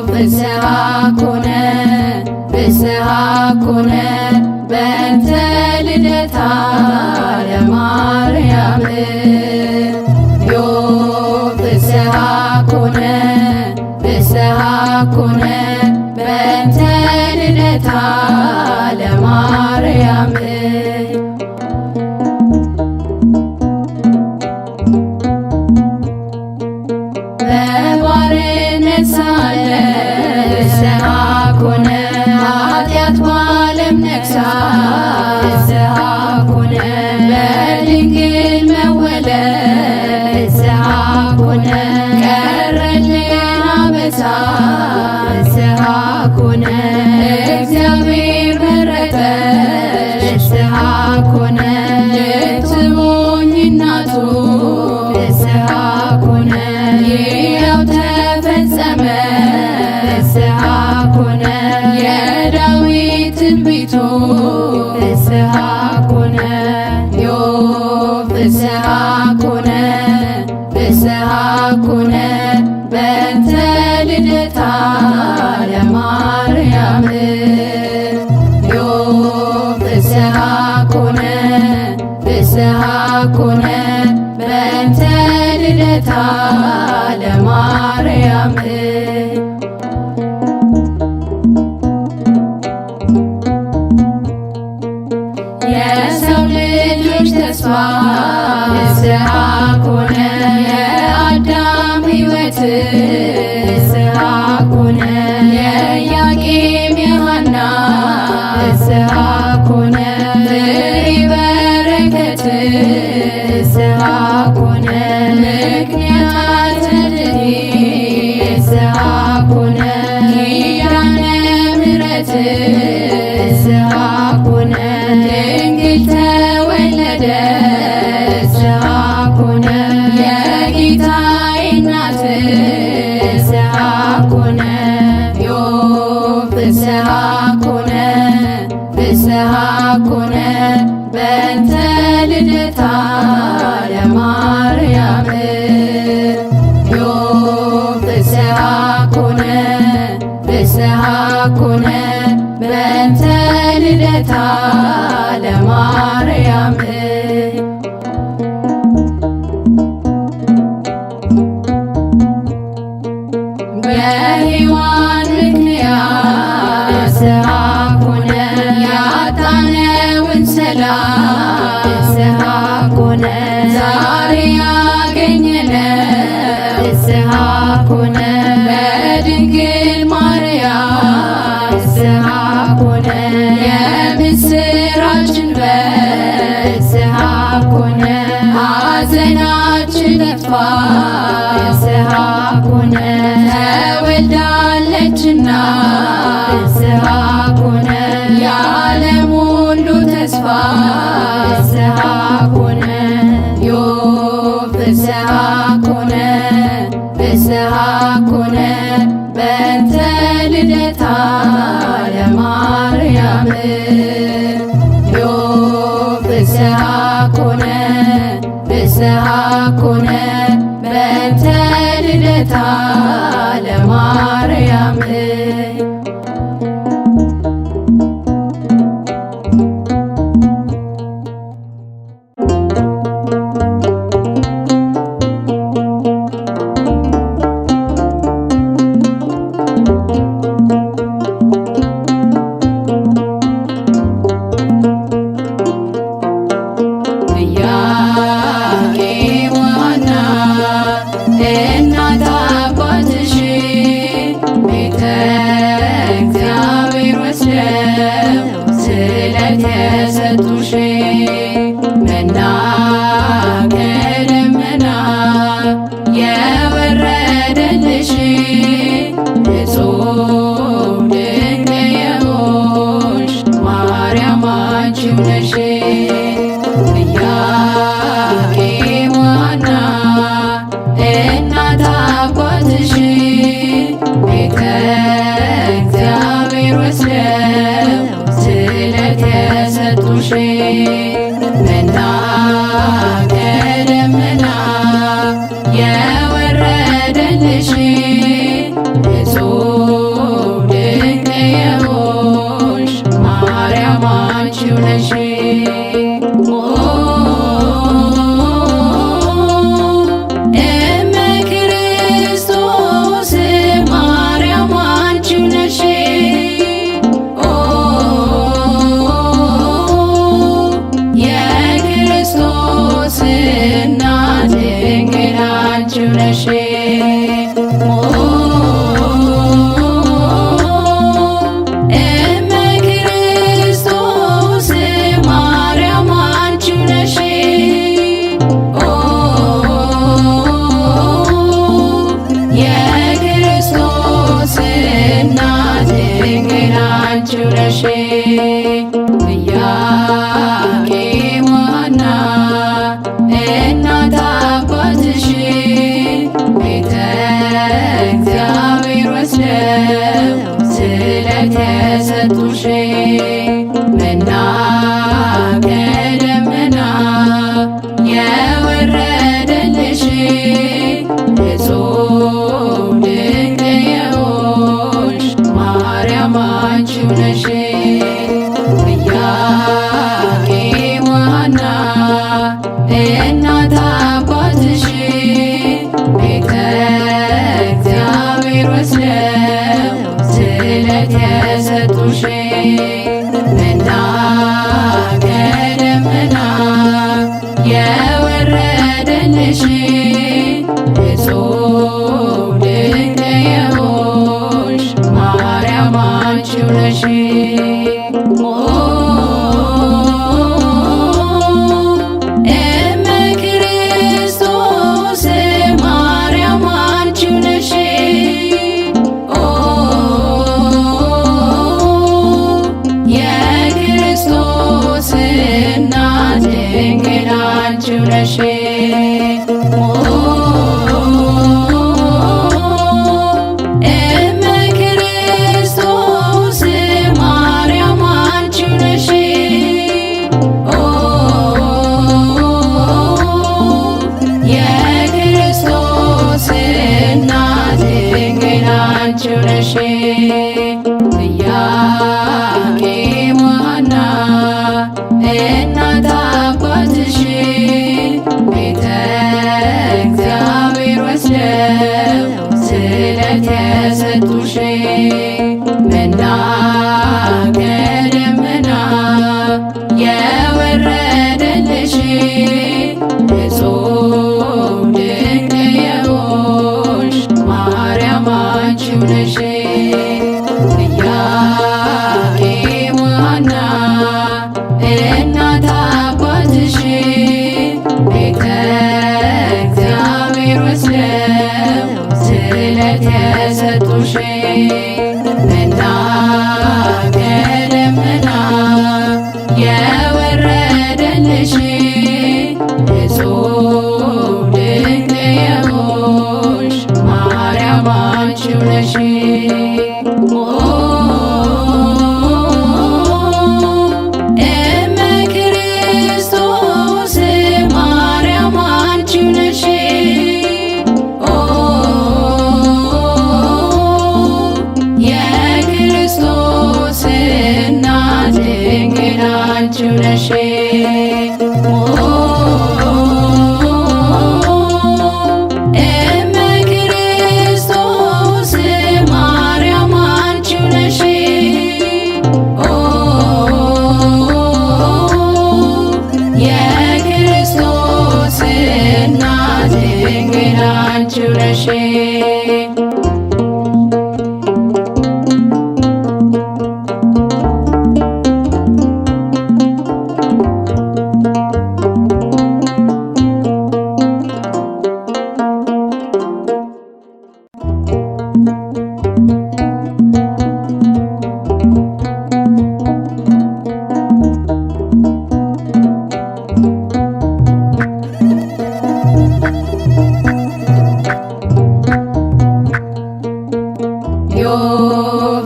ፍስሐ ኮነ ፍስሐ ኮነ በእንተ ልደታ ለማርያም ፍስሐ ኮነ ፍስሐ ኮነ በእንተ ልደታ ለማርያም በባርነት ሳለ ፍስሐ ኮነ ኃጢአት በዓለም ነግሣ ፍስሐ ኮነ በድንግል መወለድ ፍስሐ ኮነ ቀረልን አበሳ ፍስሐ ኮነ እግዚአብሔር መረጠሽ ፍስሐ ኮነ ልትሆኚ እናቱ ፍስሐ ኮነ ይኸው ተፈጸመ ፍስሐ ኮነ የዳዊት ትንቢቱ ፍስሐ ኮነ ፍስሐ ኮነ ፍስሐ ኮነ በእንተ ልደታ ለማርያም ፍስሐ ኮነ ፍስሐ ኮነ በእንተ ልደታ ለማርያም የሰው ልጆች ተስፋ ፍስሐ ኮነ የአዳም ሕይወት ፍስሐ ኮነ የኢያቄም የሐና ፍስሐ ኮነ ፍሬ በረከት ፍስሐ ኮነ ምክንያተ ድኅነት ፍስሐ ኮነ ኪዳነ ምሕረት ፍስሐ ኮነ ድንግል ተወለደ ፍስሐ ኮነ የጌታዬ እናት ፍስሐ ኮነ ፍስሐ ኮነ ፍስሐ ኮነ በእንተ ልደታ ለማርያም ፍስሐ ኮነ ፍስሐ ኮነ በእንተ ልደታ ለማርያም በሔዋን ምክንያት ፍስሐ ኮነ ያጣነውን ሰላም ፍስሐ ኮነ ዛሬ ያገኘነው ፍስሐ ኮነ በድንግል ማርያም ፍስሐ ኮነ የምስራችን በፍስሐ ኮነ ሐዘናችን ጠፋ ፍስሐ ኮነ ተወልዳለችና ፍስሐ ኮነ የዓለም ሁሉ ተስፋ ፍስሐ ኮነ ፍስሐ ኮነ ፍስሐ ኮነ በእንተ ልደታ ለማርያም ፍስሐ ኮነ ፍስሐ ኮነ በእንተ ልደታ ለማርያም የሰጡሽ መና ከደመና የወረደልሽ እጹብ ድንቅ የሆንሽ ማርያም አንቺው ነሽ። ኢያቄም ወሐና እናት አባትሽ ቤተ እግዚአብሔር ወስደው ስለት የሰጡሽ መና ከደመና የወረደልሽ እመ ክርስቶስ ማርያም አንቺ ነሽ የክርስቶስ እናት ድንግል አንቺ ነሽ ኢያቄም ወሐና እናት አባትሽ ቤተ እግዚአብሔር ወስደው ስለተሰጡሽ መና ከደመና የወረደልሽ እጹብ ድንቅ የሆንሽ ማርያም አንቺው ነሽ ኢያቄም ወሐና እናት አባትሽ ቤተ እግዚአብሔር ወስደው ስለተሰጡሽ መና ከደመና የወረደልሽ እጹብ ድንቅ የሆንሽ ማርያም አንቺው ነሽ እመ ክርስቶስ ማርያም አንቺው ነሽ የክርስቶስ እናት ድንግል አንቺው ነሽ እመ ክርስቶስ ማርያም አንቺው ነሽ የክርስቶስ እናት ድንግል አንቺው ነሽ ኢያቄም ወሐና እናት አባትሽ ቤተ እግዚአብሔር ወስደው ስለተሰጡሽ መና ከደመና የወረደልሽ እጹብ ድንቅ የሆንሽ ማርያም አንቺው ነሽ ኢያቄም ወሐና እናት አባትሽ ቤተ እግዚአብሔር ወስደው ስለተሰጡሽ መና ከደመና የወረደልሽ እጹብ ድንቅ የሆንሽ ማርያም አንቺው ነሽ እመ ክርስቶስ ማርያም አንቺው ነሽ የክርስቶስ እናት ድንግል አንቺው ነሽ እመ ክርስቶስ ማርያም አንቺው ነሽ የክርስቶስ እናት ድንግል አንቺው ነሽ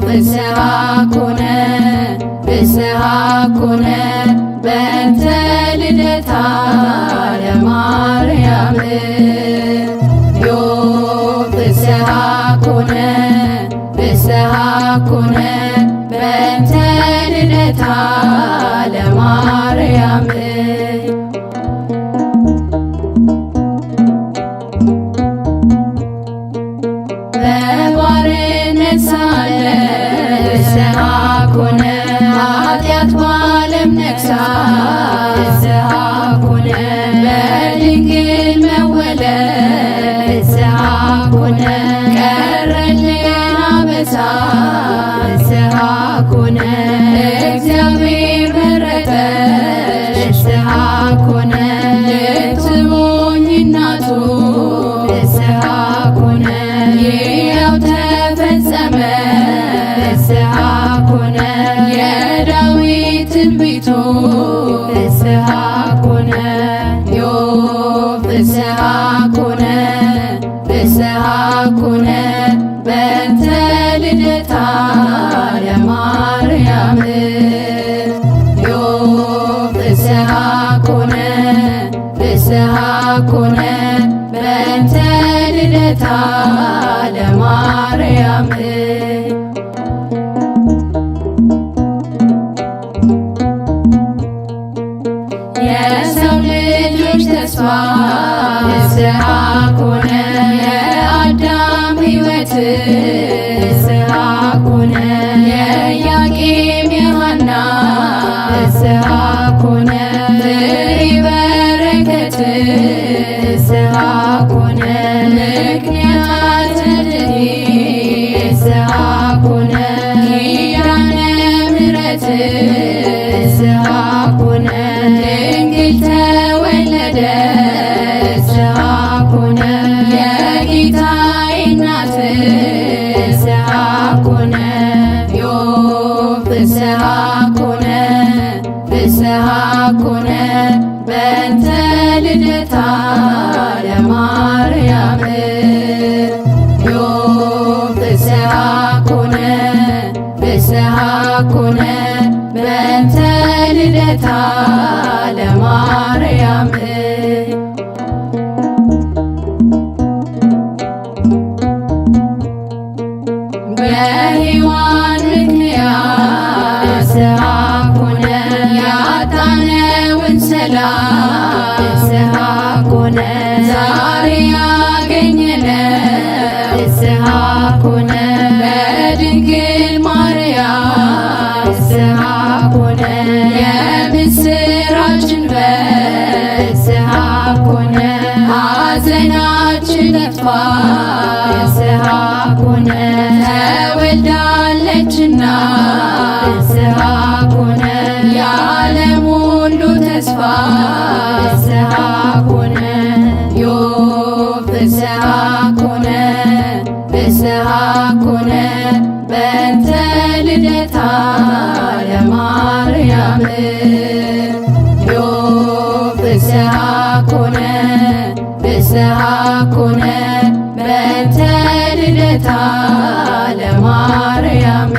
ፍስሐ ኮነ ፍስሐ ኮነ በእንተ ልደታ ለማርያም ፍስሐ ኮነ ፍስሐ ኮነ በእንተ ልደታ ለማርያም በባርነት ሳለ ፍስሐ ኮነ ኃጢአት በዓለም ነግሣ ፍስሐ ኮነ በድንግል መወለድ ፍስሐ ኮነ ኮነ እግዚአብሔር መረጠሽ ፍስሐ ኮነ ልትሆኚ እናቱ ፍስሐ ኮነ ይኸው ተፈጸመ ፍስሐ ኮነ የዳዊት ትንቢቱ ፍስሐ ኮነ ዮብ ፍስሐ ኮነ ፍስሐ ኮነ በእንተ ልደታ ለማርያም ዮብ ፍስሐ ኮነ ፍስሐ ኮነ በእንተ ልደታ ለማርያም የሰው ልጆች ተስፋ ፍስሐ ኮነ የአዳም ሕይወት ፍስሐ ኮነ የኢያቄም የሐና ፍስሐ ኮነ ፍሬ በረከት ፍስሐ ኮነ ምክንያተ ድኅነት ፍስሐ ኮነ ኪዳነ ምሕረት ፍስሐ ኮነ ድንግል ተወለደ ፍስሐ ኮነ የጌታዬ እናት ፍስሐ ኮነ ዮብ ፍስሐ ኮነ ፍስሐ ኮነ በእንተ ልደታ ለማርያም ዮብ ፍስሐ ኮነ ፍስሐ ኮነ በእንተ ልደታ ለማርያም በሔዋን ምክንያት ፍስሐ ኮነ ያጣነውን ሰላም ፍስሐ ኮነ ዛሬ ያገኘነው ፍስሐ ኮነ በድንግል ማርያም ፍስሐ ኮነ የምስራችን ፍስሐ ኮነ ሐዘናችን ጠፋ ፍስሐ ኮነ ተወልዳለችና ፍስሐ ኮነ የዓለም ሁሉ ተስፋ ፍስሐ ኮነ ዮብ ፍስሐ ኮነ ፍስሐ ኮነ በእንተ ልደታ ለማርያም ዮብ ፍስሐ ኮነ ፍስሐ ኮነ በእንተ ልደታ ለማርያም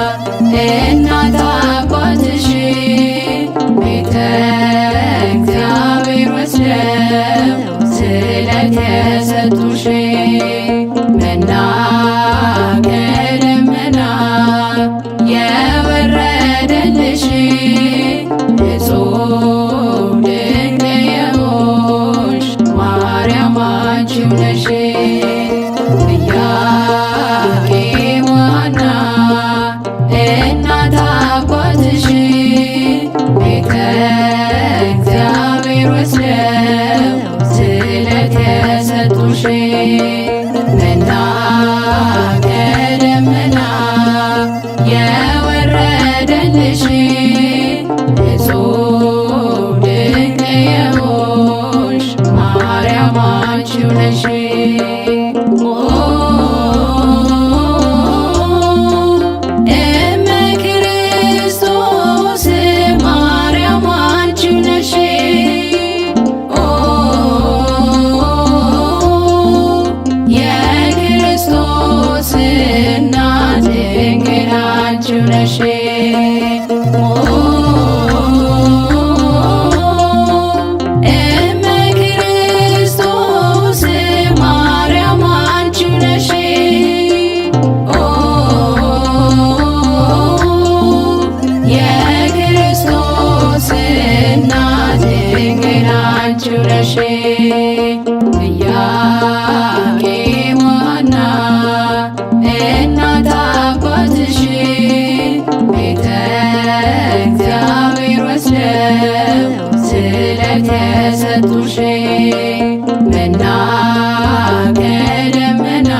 እናት አባትሽ ቤተ እግዚአብሔር ወስደው ስለት የሰጡሽ መና ከደመና የወረደልሽ እጹብ ድንቅ የሆንሽ ማርያም አንቺው ነሽ። ኢያቄም ወሐና እናት አባትሽ ቤተ እግዚአብሔር ወስደው ስለት የሰጡሽ መና ከደመና የወረደልሽ እጹብ ድንቅ የሆንሽ ማርያም አንቺው ነሽ። ነሽ እመ ክርስቶስ ማርያም አንቺው ነሽ የክርስቶስ እናት ድንግል አንቺው ነሽ። ኢያቄም ወሐና እናት አባትሽ ቤተ እግዚአብሔር ወስደው ስለተሰጡሽ መና ከደመና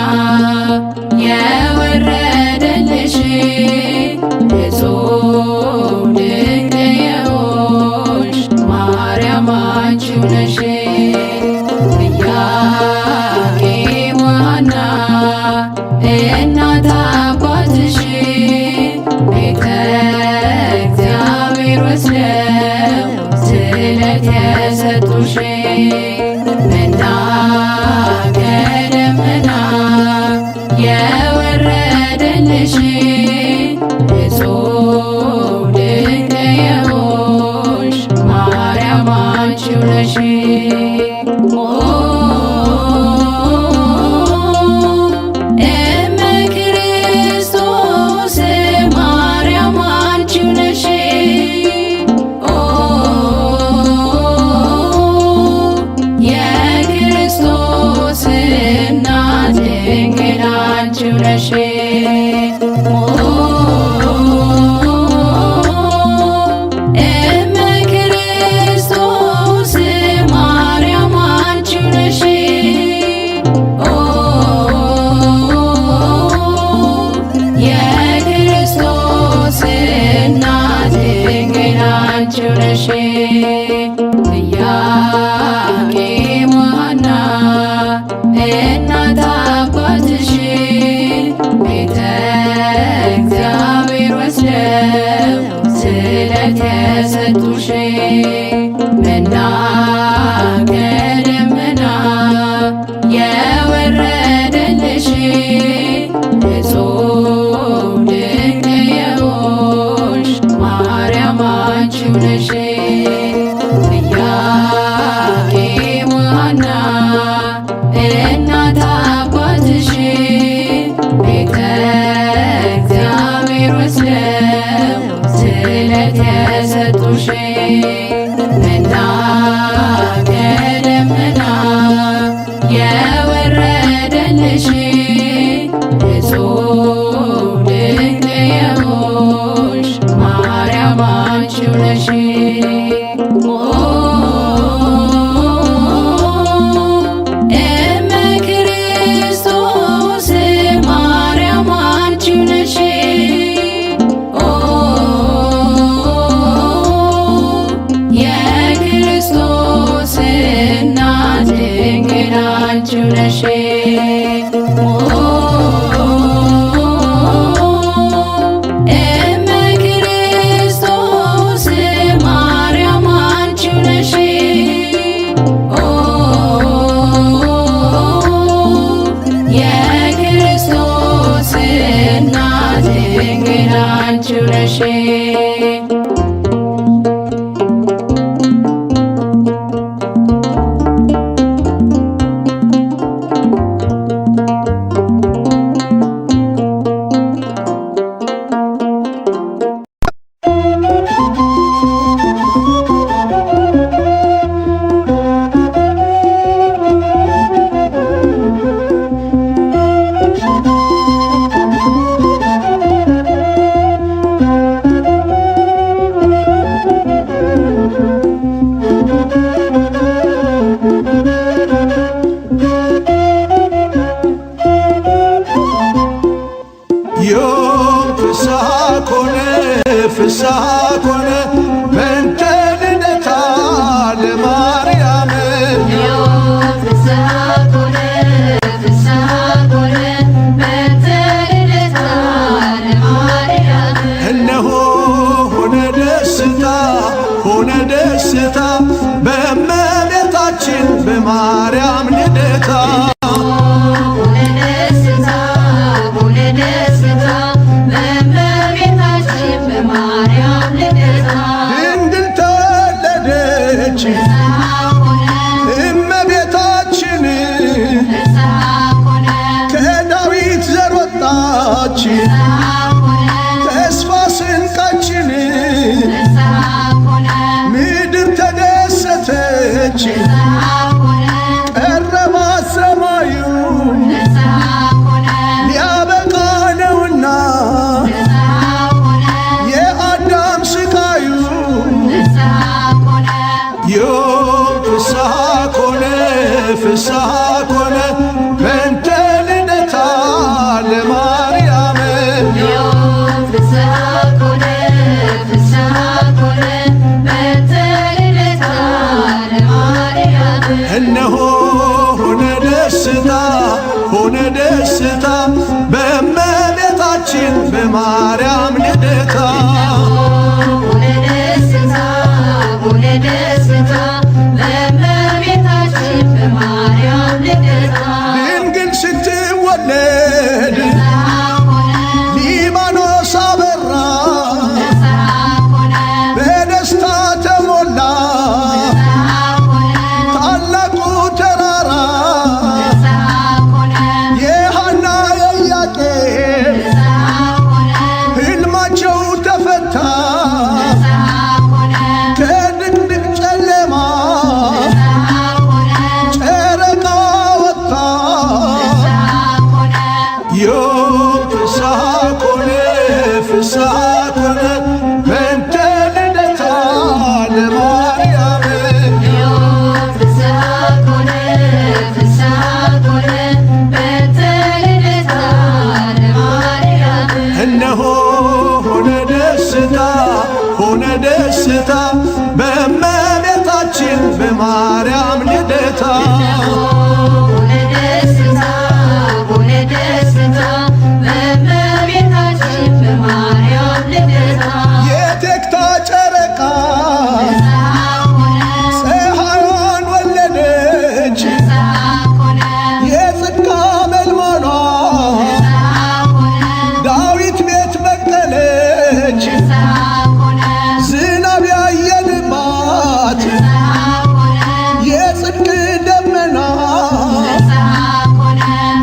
የወረደልሽ እጹብ ድንቅ የሆንሽ ማርያም አንቺው ነሽ። ኢያቄም ወሐና እናት አባትሽ ቤተ እግዚአብሔር ወስደው ስለተሰጡሽ መና ከደመና የወረደልሽ እጹብ ድንቅ የሆንሽ ማርያም አንቺው ነሽ። እመ ክርስቶስ ማርያም አንቺው ነሽ። የክርስቶስ እናት ድንግል አንቺው ነሽ። እመ ክርስቶስ ማርያም አንቺው ነሽ። የክርስቶስ እናት ድንግል አንቺው ነሽ። ኢያቄም ወሐና እናት አባትሽ ቤተ እግዚአብሔር ወስደው ስለተሰጡሽ መና ከደመና የወረደልሽ እጹብ ድንቅ የሆንሽ ማርያም አንቺው ነሽ። ኢያቄም ወሐና እናት አባትሽ ቤተ እግዚአብሔር ወስደው ስለተሰጡሽ መና ከደመና የወረደልሽ እጹብ ድንቅ የሆንሽ ማርያም አንቺው ነሽ። እመ ክርስቶስ ማርያም አንቺው ነሽ። የክርስቶስ እናት ድንግል አንቺው ነሽ። እመ ክርስቶስ ማርያም አንቺው ነሽ። የክርስቶስ እናት ድንግል አንቺው ነሽ። ፍስሐ ኮነ በእንተ ልደታ ለማርያም እነሆ ሆነ ደስታ በእመቤታችን በማርያም ልደታ ድንግል ተወለደች እመቤታችን ከዳዊት ዘር ወጣች ተስፋ ስንቃችን ምድር ተደሰተች ወለደች ቀረባ ሰማዩ ሊያበቃ ነውና የአዳም ስቃዩ ፍስሐ ኮነ ፍስሐ ኮነ በእንተ ልደታ ለማርያም እነሆ ሆነ ደስታ ሆነ ደስታ በእመቤታችን በማርያም ልደታ ድንግል ስትወለድ ሊባኖስ አበራ በደስታ ተሞላ ታላቁ ተራራ የሐና የኢያቄም ሕልማቸው ተፈታ ከድቅድቅ ጨለማ ጨረቃ ወጣ ፍስሐ ኮነ ፍስሐ ኮነ በእንተ ልደታ ለማርያም እነሆ ሆነ ደስታ ሆነ ደስታ በእመቤታችን በማርያም ልደታ የቴክታ ጨረቃ ፀሐይዋን ወለደች የጽድቅ አመልማሏ ዳዊት ቤት በቀለች ዝናብ ያየንባት የጽድቅ ደመና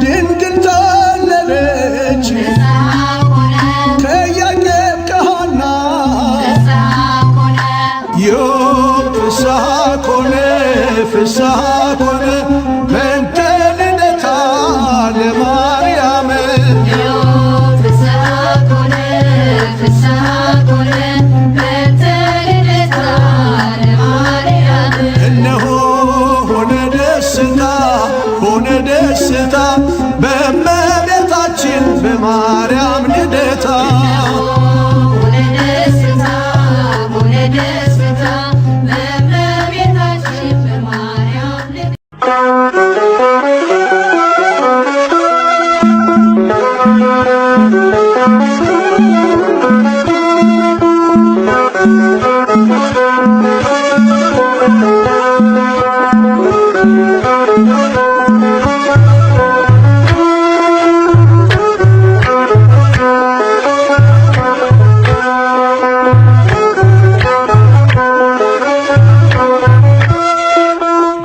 ድንግል ተወለደች ከኢያቄም ከሐና ፍስሐ ኮነ ፍስሐ ኮነ በእንተ ልደታ ለማርያም እነሆ ሆነ ደስታ ሆነ ደስታ በእመቤታችን በማርያም ልደታ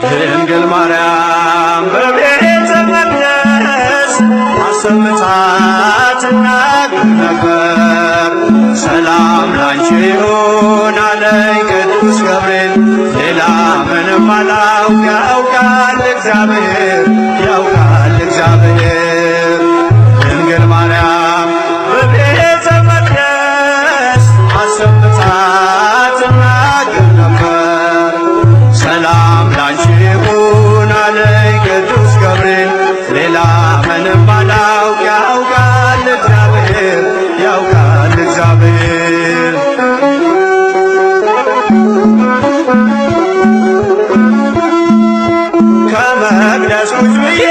ድንግል ማርያም በቤተ መቅደስ አሰምታ ትናገር ነበር። ሰላም ላንቺ ይሁን አለኝ ቅዱስ ገብርኤል፣ ሌላ ምንም አላውቅ ያውቃል እግዚአብሔር ያውቃል እግዚአብሔር። ድንግል ማርያም በቤተ መቅደስ አሰምታ ትናገር ነበር። ሰላም ላንቺ ይሁን አለኝ ቅዱስ ገብርኤል፣ ሌላ ምንም አላውቅ ያውቃል እግዚአብሔር ያውቃል እግዚአብሔር። ከመቅደስ ቁጭ ብዬ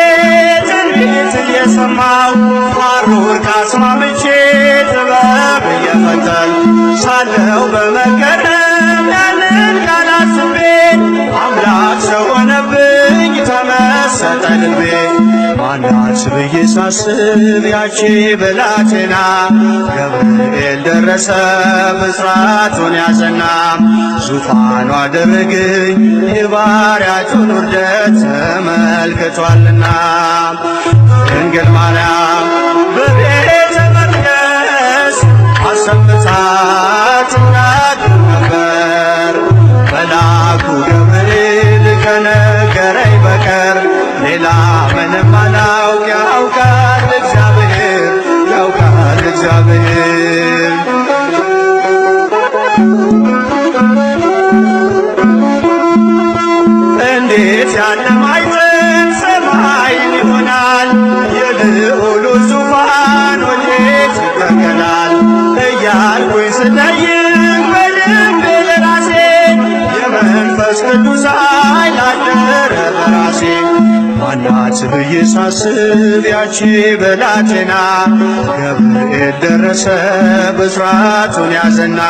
ትንቢት እየሰማሁ ሐሩር ካስማምቼ ጥበብ እየፈተል ሳለው በመገረም ያንን ቃል አስቤ አምላክ ሰው ሆነብኝ ተመሰጠ ልቤ። ማናት ብዬ ሳስብ ያቺ ብላቴና ገብርኤል ደረሰ ብስራቱን ያዘና ዙፋኑ አደረገኝ የባሪያቱን ውርደት ተመልክቷልና። ድንግል ማርያም በቤተ መቅደስ አሰምታ ትናገር ነበር። መልአኩ ገብርኤል ራሴ ማናት ብዬ ሳስብ ያቺ ብላቴና ገብርኤል ደረሰ ብስራቱን ያዘና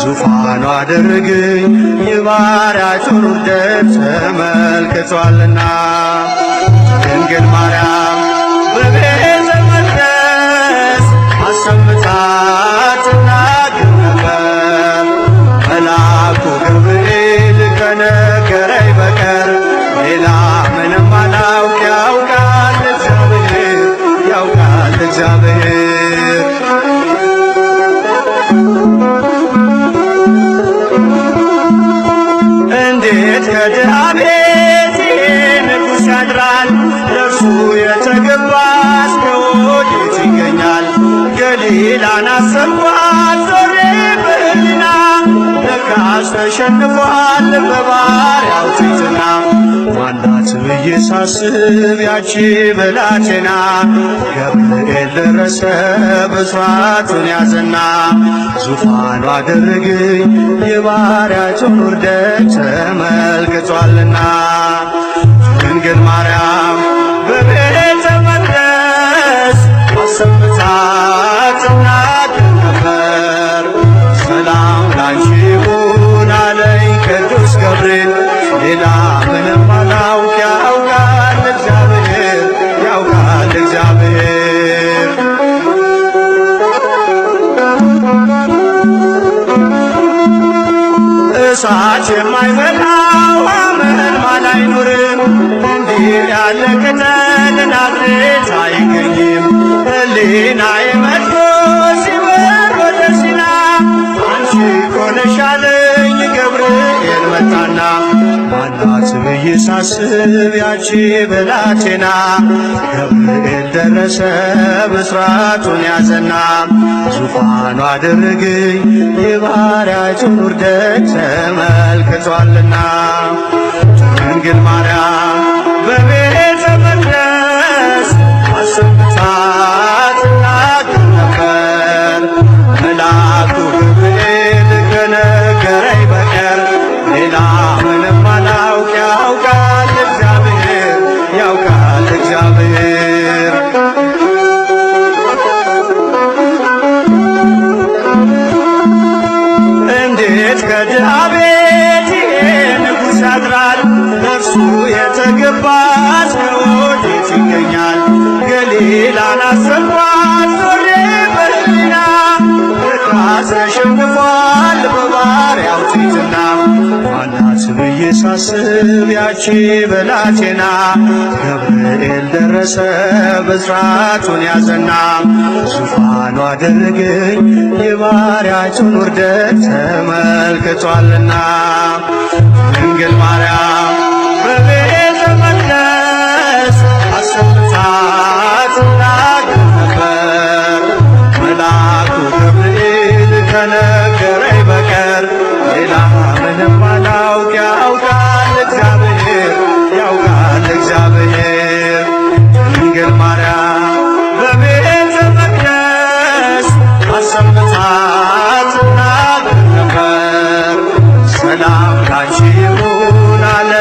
ዙፋኑ አደረገኝ የባሪያዎቹን ውርደት ተመልክቷልና ድንግል ማርያም በቤተ መቅደስ አሰምታ ትናገር ነበር መልአኩ ገብርኤል ከነገረኝ በቀር ሌላ ምንም አላውቅ ያውቃል እግዚአብሔር ያውቃል እግዚአብሔር እንዴት ከድሃ ቤት ንጉሥ ያድራል ለእርሱ የተገባስ ከወዴት ይገኛል ገሊላን አሰብኳት ዞሬ በሕሊና ለካስ ተሸንፏል በባሪያው ትሕትና ማናት ብዬ ሳስብ ያቺ ብላቴና ገብርኤል ደረሰ ብስራቱን ያዘና ዙፋኑ አደረገኝ የባሪያዎቹን ውርደት ተመልክቷልና ድንግል ማርያም በቤተ መቅደስ አሰምታ ትናገር ነበር ሰላም ላንቺ ይሁን አለኝ ቅዱስ ገብርኤል ሌላ ምንም አላውቅ ያውቃል እግዚአብሔር ያውቃል እግዚአብሔር እሳት የማይበላው አመልማል አይኖርም እንዲህ ያለ ቅጠል ናዝሬት አይገኝም ሕሊናዬ መጥቶ ሲበር ወደ ሲና አንቺ እኮ ነሽ አለኝ ገብርኤል መጣና ማናት ብዬ ሳስብ ያቺ ብላቴና ገብርኤል ደረሰ ብስራቱን ያዘና ዙፋኑ አደረገኝ የባሪያዎቹን ውርደት ተመልክቷልና ድንግል ማርያም በቤተ መቅደስ አሰምታ ትናገር ነበር መልአኩ ገብርኤል ከነገረኝ በቀር ሌላ ምንም አላውቅ ያውቃል እግዚአብሔር ያውቃል እግዚአብሔር እንዴት ከድሃ ቤት ንጉሥ ያድራል ለእርሱ የተገባስ ከወዴት ይገኛል ገሊላን አሰብኳት ዞሬ በሕሊና ለካስ ተሸንፏል በባሪያው ትሕትና ማናት ብዬ ሳስብ ያቺ ብላቴና ገብርኤል ደረሰ ብስራቱን ያዘና ዙፋኑ አደረገኝ የባሪያዎቹን ውርደት ተመልክቷልና ድንግል ማርያም በቤተ መቅደስ አሰምታ ትናገር ነበር መልአኩ ገብርኤል ከነገረኝ በቀር ሌላ ምንም አላውቅ ያውቃል እግዚአብሔር ያውቃል እግዚአብሔር ድንግል ማርያም በቤተ መቅደስ አሰምታ ትናገር ነበር ሰላም ላንቺ ይሁን አለ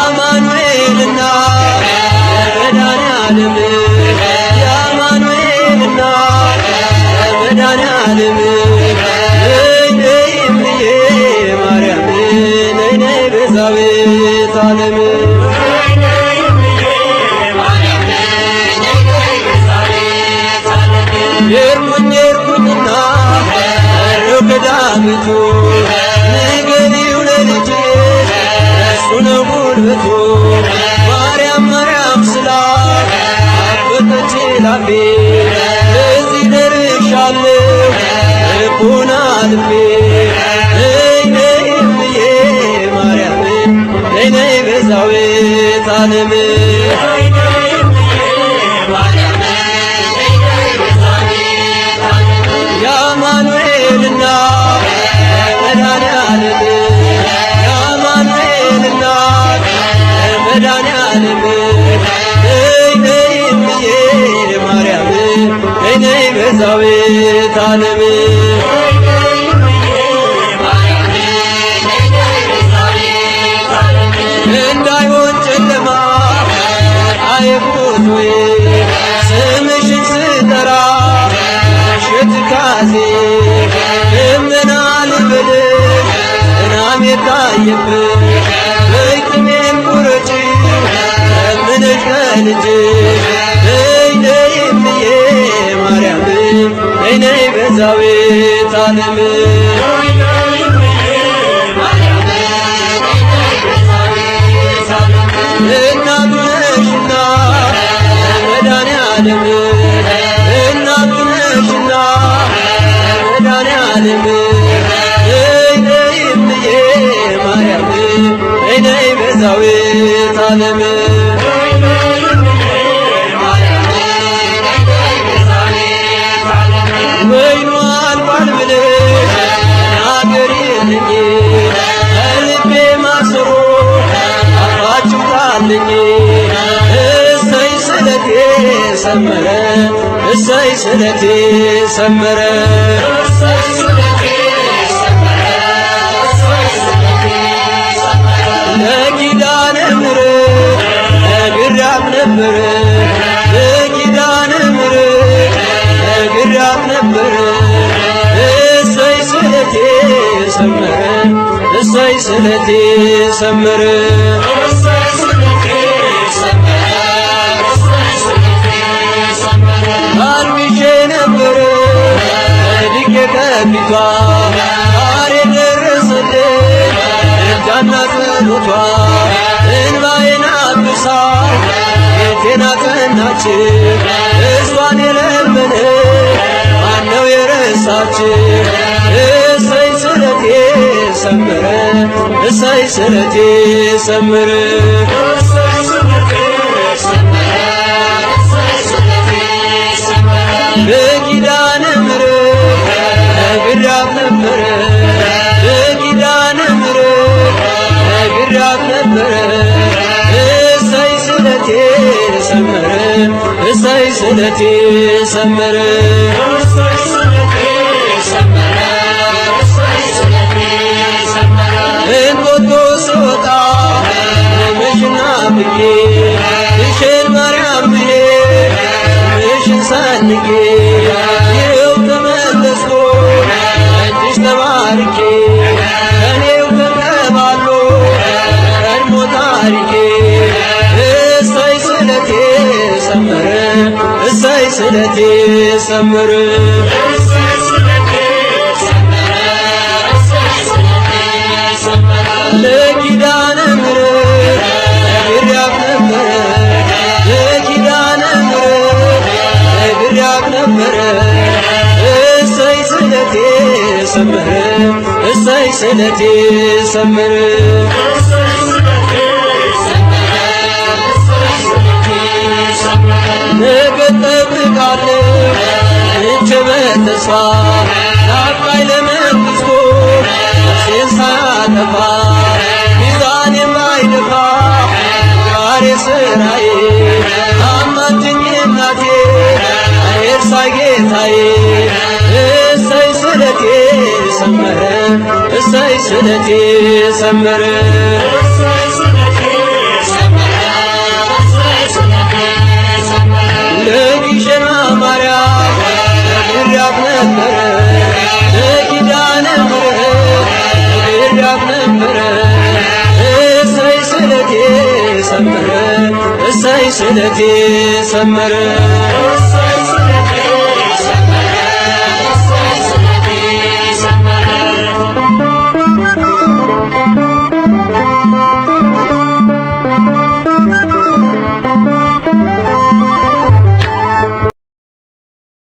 የአማኑኤልና የመድኃኔዓለም የአማኑኤልና የመድኃኔዓለም ነይ ነይ እምዬ ማርያም ነይ ነይ ቤዛዊተ ዓለም የርኩኝና ገዳሚቱ ንገሪው ለልጅሽ እሱ ነው ጉልበቱ ማርያም ማርያም ስላት አበጠች ላፌ እዚህ ደርሻለሁ ልቡን አልፌ ነይ ነይ እምዬ ማርያም ነይ ነይ ቤዛዊተ ዓለም የአማኑኤልና የመድኃኔዓለም የአማኑኤልና የመድኃኔዓለም ነይ ነይ እምዬ ማርያም ነይ ነይ ቤዛዊተ ዓለም እንዳይሆን ጨለማ አይቦቶዬ ስምሽን ስጠራ ሽትካዜ እምና ልበልሽ እናም የታየብሽ በይጥሜን ቁረጪ እምንሽ ከልጅሽ ነይ ነይ እምዬ ማርያም ነይ ነይ ቤዛዊተ ዓለም እናቱ ነሽና መድኃኔዓለም እናቱ ነሽና መድኃኔዓለም ነይ ነይ እምዬ ማርያም ነይ ነይ ቤዛዊተ ዓለም ወይኑ አልቋል ብለሽ ናገሪልኝ ከልቤ ማሰሮ አፋችሁታልኝ እሰይ ስለቴ ሰመረ እሰይ ስለቴ ሰመረ ለኪዳነ ምሕረት ነግሬያት ነበረ ለኪዳነ ምሕረት ነግሬያት ነበረ እሰይ ስለቴ ሰመረ እሰይ ስለቴ ሰመረ አልሚሼ ነበረ ድቄ ከፊቷ ዛሬ ደረሰልኝ እጃና ጸሎቷ እንባዬን አብሳ ጌቴን አቀናች እሷን የለመነ ማነው የረሳች እሰይ ስለቴ ሰመረ እሰይ ስለቴ ሰመረ በኪዳነ ምሕረት ነግሬያት ነበረ በኪዳነ ምሕረት ነግሬያት ነበረ እሰይ ስለቴ ሰመረ እሰይ ስለቴ ሰመረ እንጦጦ ስወጣ ምሽና ብዬ እሽን ማርያም ብዬ ምሽን ሰንቄ ይኸው ተመለስኩ እጅሽ ተባርኬ እኔው ተቀባሎ ቀድሞ ታሪኬ እሰይ ስለቴ ሰመረ እሰይ ስለቴ ሰመረ ለኪዳነ ምሕረት ነግሬያት ነበረ ለኪዳነ ምሕረት ነግሬያት ነበረ እሰይ ስለቴ ሰመረ እሰይ ስለቴ ሰመረ ነገ እጠብቃለሁ እቼ በተስፋ ናፍቃኝ ለመንግሥቱ ነፍሴን ሳያጠፋ ሚዛን የማይደፋ ዛሬ ስራዬ አማልጅኝ እናቴ አይርሳኝ ጌታዬ እሰይ ስለቴ ሰመረ እሰይ ስለቴ ሰመረ ነበረ ለኪዳነ ምሕረት ገዳም ነበረ። እሰይ ስለቴ ሰመረ እሰይ ስለቴ ሰመረ